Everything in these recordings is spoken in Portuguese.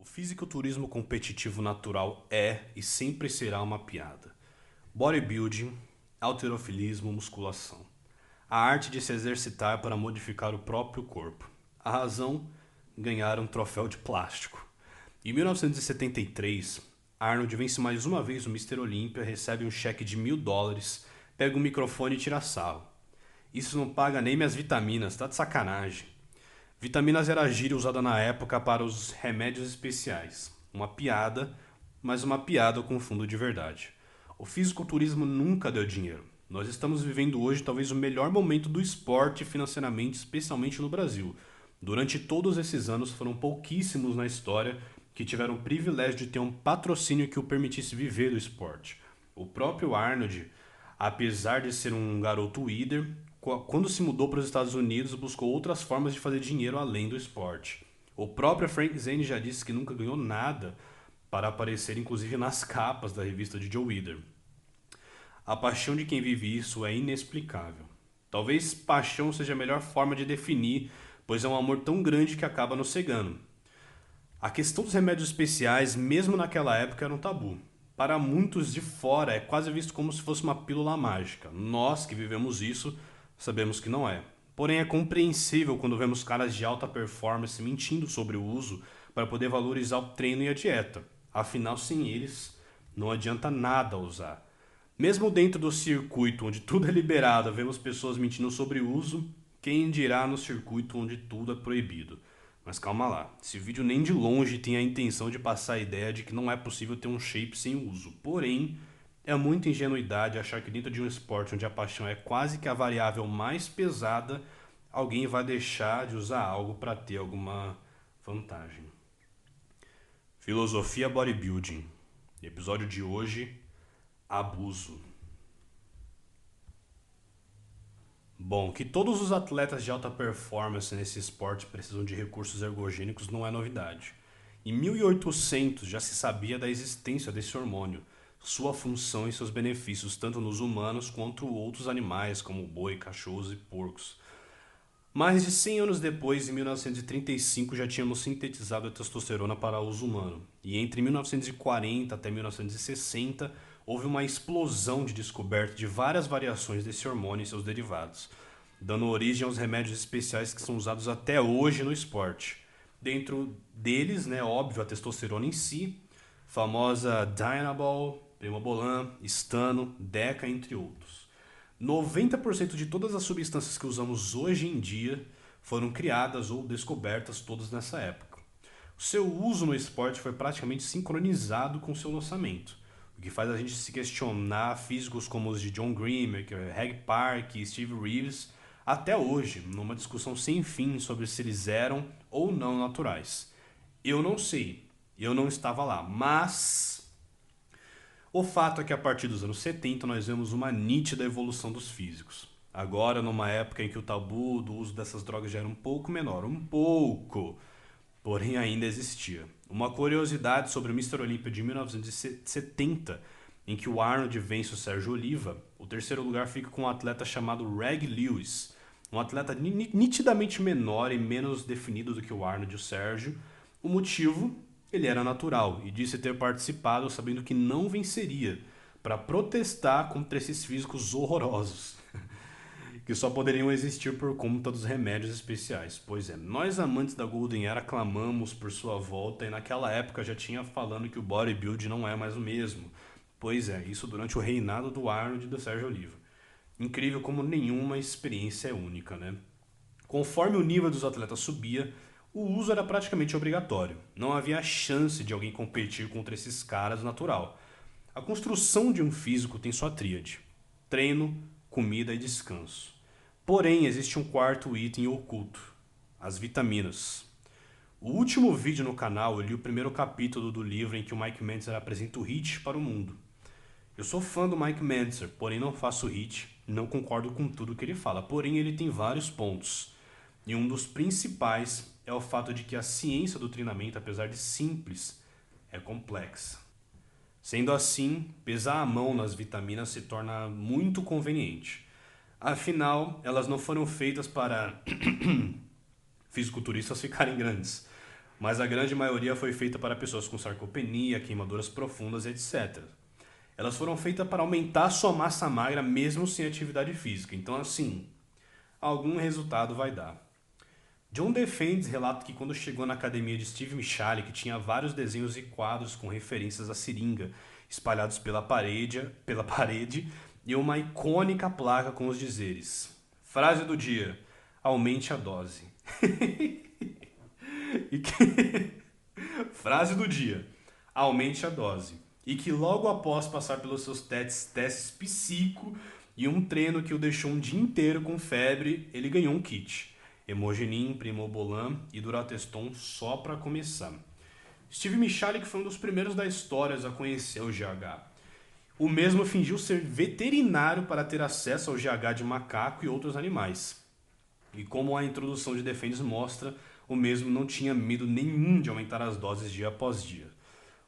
fisiculturismo competitivo natural é e sempre será uma piada. Bodybuilding, halterofilismo, musculação. A arte de se exercitar para modificar o próprio corpo. A razão? Ganhar um troféu de plástico. Em 1973, Arnold vence mais uma vez o Mr. Olímpia, recebe um cheque de $1.000, pega o microfone e tira sarro. Isso não paga nem minhas vitaminas, tá de sacanagem. Vitaminas era a gíria usada na época para os remédios especiais. Uma piada, mas uma piada com fundo de verdade. O fisiculturismo nunca deu dinheiro. Nós estamos vivendo hoje talvez o melhor momento do esporte financeiramente, especialmente no Brasil. Durante todos esses anos foram pouquíssimos na história que tiveram o privilégio de ter um patrocínio que o permitisse viver do esporte. O próprio Arnold, apesar de ser um garoto líder, quando se mudou para os Estados Unidos, buscou outras formas de fazer dinheiro além do esporte. O próprio Frank Zane já disse que nunca ganhou nada para aparecer inclusive nas capas da revista de Joe Weider. A paixão de quem vive isso é inexplicável. Talvez paixão seja a melhor forma de definir, pois é um amor tão grande que acaba nos cegando. A questão dos remédios especiais, mesmo naquela época, era um tabu. Para muitos de fora, é quase visto como se fosse uma pílula mágica. Nós que vivemos isso, sabemos que não é. Porém, é compreensível quando vemos caras de alta performance mentindo sobre o uso para poder valorizar o treino e a dieta. Afinal, sem eles, não adianta nada usar. Mesmo dentro do circuito onde tudo é liberado, vemos pessoas mentindo sobre o uso, quem dirá no circuito onde tudo é proibido. Mas calma lá, esse vídeo nem de longe tem a intenção de passar a ideia de que não é possível ter um shape sem uso. Porém, é muita ingenuidade achar que dentro de um esporte onde a paixão é quase que a variável mais pesada, alguém vai deixar de usar algo para ter alguma vantagem. Filosofia Bodybuilding. Episódio de hoje, abuso. Bom, que todos os atletas de alta performance nesse esporte precisam de recursos ergogênicos não é novidade. Em 1800 já se sabia da existência desse hormônio, sua função e seus benefícios tanto nos humanos quanto outros animais como boi, cachorros e porcos. Mais de 100 anos depois, em 1935, já tínhamos sintetizado a testosterona para uso humano. E entre 1940 até 1960, houve uma explosão de descoberta de várias variações desse hormônio e seus derivados, dando origem aos remédios especiais que são usados até hoje no esporte. Dentro deles, óbvio, a testosterona em si, famosa Dianabol, Primobolan, Stano, Deca, entre outros. 90% de todas as substâncias que usamos hoje em dia foram criadas ou descobertas todas nessa época. O seu uso no esporte foi praticamente sincronizado com seu lançamento, o que faz a gente se questionar físicos como os de John Grimmer, Reg Park e Steve Reeves, até hoje, numa discussão sem fim sobre se eles eram ou não naturais. Eu não sei, eu não estava lá, mas o fato é que a partir dos anos 70 nós vemos uma nítida evolução dos físicos. Agora, numa época em que o tabu do uso dessas drogas já era um pouco menor, porém ainda existia. Uma curiosidade sobre o Mr. Olympia de 1970, em que o Arnold vence o Sérgio Oliva, o terceiro lugar fica com um atleta chamado Reg Lewis, um atleta nitidamente menor e menos definido do que o Arnold e o Sérgio. O motivo? Ele era natural e disse ter participado sabendo que não venceria, para protestar contra esses físicos horrorosos, que só poderiam existir por conta dos remédios especiais. Pois é, nós amantes da Golden Era clamamos por sua volta e naquela época já tinha falando que o bodybuilding não é mais o mesmo. Pois é, isso durante o reinado do Arnold e do Sérgio Oliva. Incrível como nenhuma experiência é única, né? Conforme o nível dos atletas subia, o uso era praticamente obrigatório. Não havia chance de alguém competir contra esses caras natural. A construção de um físico tem sua tríade: treino, comida e descanso. Porém, existe um quarto item oculto: as vitaminas. O último vídeo no canal eu li o primeiro capítulo do livro em que o Mike Mentzer apresenta o HIIT para o mundo. Eu sou fã do Mike Mentzer, porém não faço HIIT, não concordo com tudo que ele fala, porém ele tem vários pontos. E um dos principais é o fato de que a ciência do treinamento, apesar de simples, é complexa. Sendo assim, pesar a mão nas vitaminas se torna muito conveniente. Afinal, elas não foram feitas para fisiculturistas ficarem grandes, mas a grande maioria foi feita para pessoas com sarcopenia, queimaduras profundas, etc. Elas foram feitas para aumentar sua massa magra mesmo sem atividade física. Então, assim, algum resultado vai dar. John Defendes relata que quando chegou na academia de Steve Michalek tinha vários desenhos e quadros com referências à seringa espalhados pela parede e uma icônica placa com os dizeres: frase do dia: aumente a dose. E que... frase do dia: aumente a dose. E que logo após passar pelos seus testes psico e um treino que o deixou um dia inteiro com febre, ele ganhou um kit. Hemogenin, Primobolan e Durateston só para começar. Steve Michalek foi um dos primeiros da história a conhecer o GH. O mesmo fingiu ser veterinário para ter acesso ao GH de macaco e outros animais. E como a introdução de Defendes mostra, o mesmo não tinha medo nenhum de aumentar as doses dia após dia.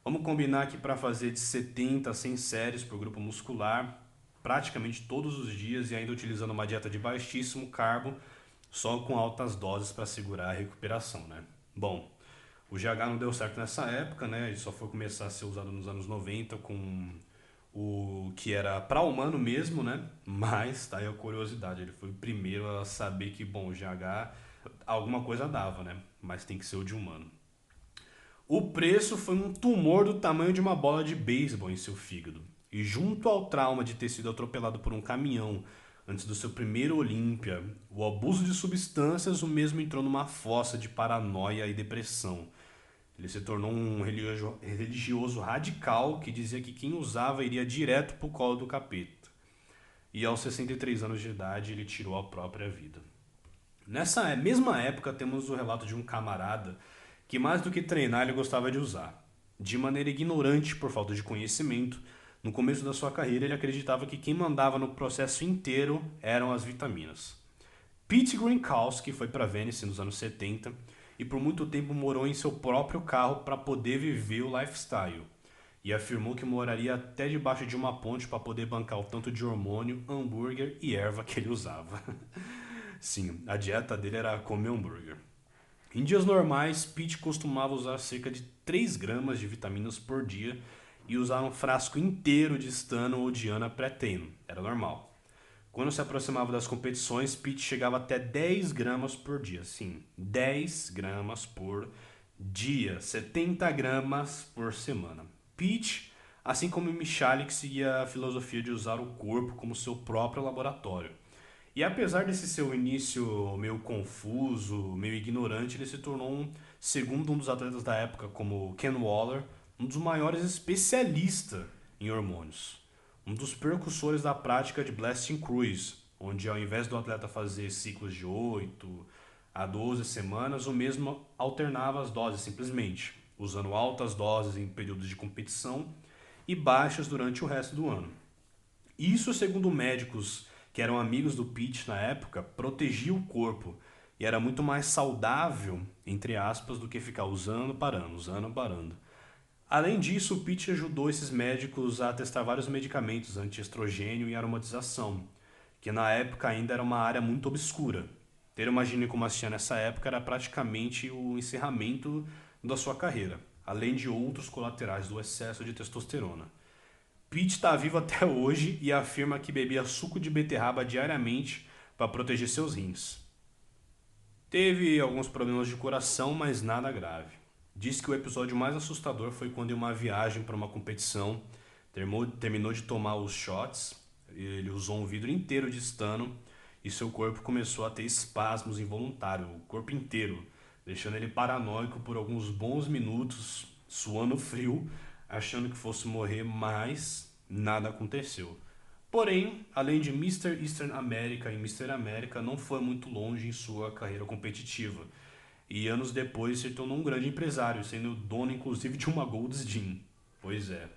Vamos combinar que para fazer de 70 a 100 séries por grupo muscular, praticamente todos os dias e ainda utilizando uma dieta de baixíssimo carbo, só com altas doses para segurar a recuperação, né? Bom, o GH não deu certo nessa época, né? Ele só foi começar a ser usado nos anos 90 com o que era para humano mesmo, né? Mas tá aí a curiosidade, ele foi o primeiro a saber que, bom, o GH alguma coisa dava, né? Mas tem que ser o de humano. O preço foi um tumor do tamanho de uma bola de beisebol em seu fígado. E junto ao trauma de ter sido atropelado por um caminhão antes do seu primeiro Olímpia, o abuso de substâncias, o mesmo entrou numa fossa de paranoia e depressão. Ele se tornou um religioso radical que dizia que quem usava iria direto pro colo do capeta. E aos 63 anos de idade ele tirou a própria vida. Nessa mesma época temos o relato de um camarada que mais do que treinar ele gostava de usar. De maneira ignorante por falta de conhecimento, no começo da sua carreira ele acreditava que quem mandava no processo inteiro eram as vitaminas. Pete Gronkowski foi para Venice nos anos 70 e por muito tempo morou em seu próprio carro para poder viver o lifestyle. E afirmou que moraria até debaixo de uma ponte para poder bancar o tanto de hormônio, hambúrguer e erva que ele usava. Sim, a dieta dele era comer hambúrguer. Em dias normais, Pete costumava usar cerca de 3 gramas de vitaminas por dia e usar um frasco inteiro de Stano ou Diana pré-treino. Era normal. Quando se aproximava das competições, Pete chegava até 10 gramas por dia. Sim, 10 gramas por dia. 70 gramas por semana. Pete, assim como Michalik, seguia a filosofia de usar o corpo como seu próprio laboratório. E apesar desse seu início meio confuso, meio ignorante, ele se tornou, segundo um dos atletas da época, como Ken Waller, um dos maiores especialistas em hormônios. Um dos precursores da prática de Blasting Cruise, onde ao invés do atleta fazer ciclos de 8 a 12 semanas, o mesmo alternava as doses simplesmente, usando altas doses em períodos de competição e baixas durante o resto do ano. Isso, segundo médicos que eram amigos do Pete na época, protegia o corpo e era muito mais saudável, entre aspas, do que ficar usando, parando. Além disso, o Pete ajudou esses médicos a testar vários medicamentos anti-estrogênio e aromatização, que na época ainda era uma área muito obscura. Ter uma ginecomastia nessa época era praticamente o encerramento da sua carreira, além de outros colaterais do excesso de testosterona. Pete está vivo até hoje e afirma que bebia suco de beterraba diariamente para proteger seus rins. Teve alguns problemas de coração, mas nada grave. Diz que o episódio mais assustador foi quando em uma viagem para uma competição terminou de tomar os shots, ele usou um vidro inteiro de Stano e seu corpo começou a ter espasmos involuntários, o corpo inteiro, deixando ele paranoico por alguns bons minutos, suando frio, achando que fosse morrer, mas nada aconteceu. Porém, além de Mr. Eastern America e Mr. América, não foi muito longe em sua carreira competitiva. E anos depois se tornou um grande empresário, sendo dono inclusive de uma Gold's Gym. Pois é.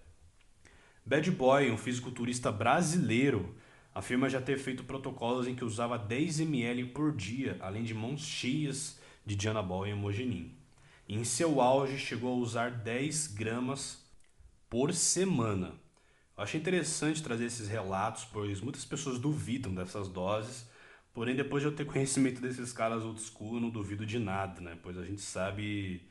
Bad Boy, um fisiculturista brasileiro, afirma já ter feito protocolos em que usava 10 ml por dia, além de mãos cheias de Dianabol e Hemogenin. E em seu auge chegou a usar 10 gramas por semana. Eu achei interessante trazer esses relatos, pois muitas pessoas duvidam dessas doses, porém depois de eu ter conhecimento desses caras old school, eu não duvido de nada, né? Pois a gente sabe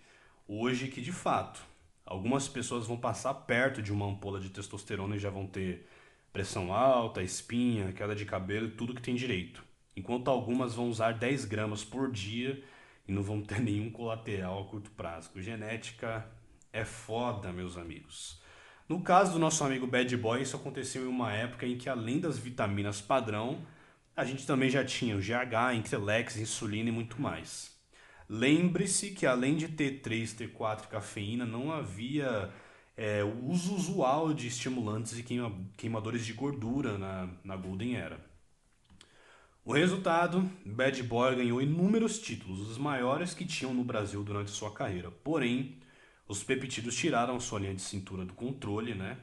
Hoje que de fato, algumas pessoas vão passar perto de uma ampola de testosterona e já vão ter pressão alta, espinha, queda de cabelo, tudo que tem direito. Enquanto algumas vão usar 10 gramas por dia e não vão ter nenhum colateral a curto prazo. Genética é foda, meus amigos. No caso do nosso amigo Bad Boy, isso aconteceu em uma época em que, além das vitaminas padrão, a gente também já tinha o GH, Increlex, insulina e muito mais. Lembre-se que, além de T3, T4 e cafeína, não havia o uso usual de estimulantes e queimadores de gordura na Golden Era. O resultado, Bad Boy ganhou inúmeros títulos, os maiores que tinham no Brasil durante sua carreira. Porém, os peptídeos tiraram sua linha de cintura do controle, né?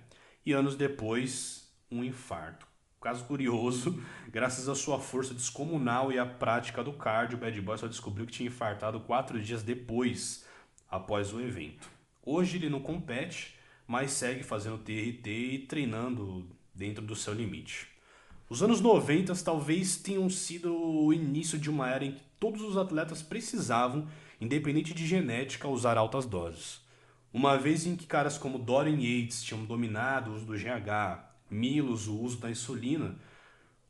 E anos depois, um infarto. Caso curioso, graças à sua força descomunal e à prática do cardio, Bad Boy só descobriu que tinha infartado 4 dias depois, após o evento. Hoje ele não compete, mas segue fazendo TRT e treinando dentro do seu limite. Os anos 90 talvez tenham sido o início de uma era em que todos os atletas precisavam, independente de genética, usar altas doses. Uma vez em que caras como Dorian Yates tinham dominado o uso do GH, Milos o uso da insulina,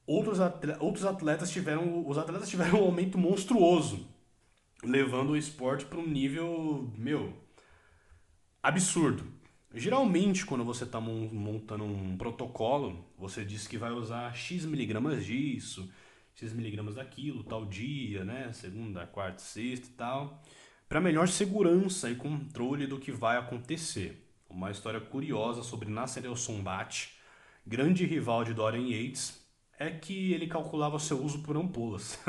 outros atletas tiveram um aumento monstruoso, levando o esporte para um nível, meu, absurdo. Geralmente, quando você está montando um protocolo, você diz que vai usar X miligramas disso, X miligramas daquilo, tal dia, né? Segunda, quarta, sexta e tal, para melhor segurança e controle do que vai acontecer. Uma história curiosa sobre Nasser El Sonbat, grande rival de Dorian Yates, é que ele calculava seu uso por ampolas.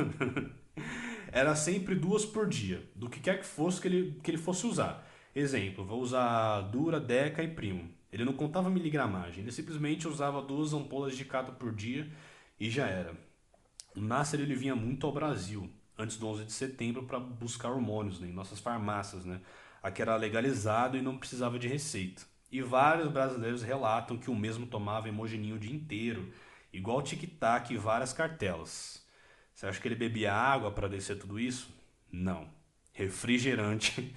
Era sempre 2 por dia, do que quer que fosse que ele fosse usar. Exemplo, vou usar Dura, Deca e Primo. Ele não contava miligramagem, ele simplesmente usava 2 ampolas de cada por dia e já era. O Nasser ele vinha muito ao Brasil antes do 11 de setembro para buscar hormônios, né, em nossas farmácias, né? Aqui era legalizado e não precisava de receita. E vários brasileiros relatam que o mesmo tomava hemogeninho o dia inteiro, igual tic-tac e várias cartelas. Você acha que ele bebia água para descer tudo isso? Não. Refrigerante.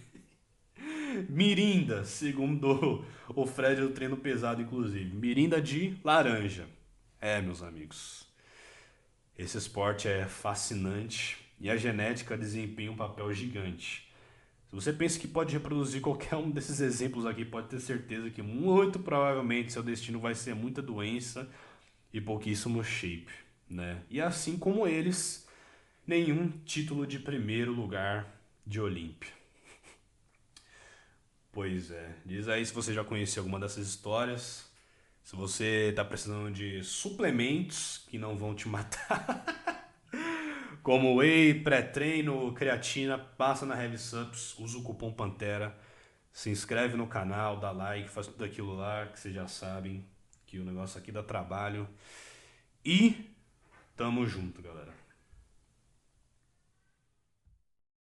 Mirinda, segundo o Fred do treino pesado, inclusive. Mirinda de laranja. É, meus amigos. Esse esporte é fascinante e a genética desempenha um papel gigante. Se você pensa que pode reproduzir qualquer um desses exemplos aqui, pode ter certeza que muito provavelmente seu destino vai ser muita doença e pouquíssimo shape, né? E assim como eles, nenhum título de primeiro lugar de Olímpia. Pois é, diz aí se você já conheceu alguma dessas histórias, se você está precisando de suplementos que não vão te matar, como whey, pré-treino, creatina, passa na Heavy Subs, usa o cupom Pantera, se inscreve no canal, dá like, faz tudo aquilo lá que vocês já sabem que o negócio aqui dá trabalho. E tamo junto, galera.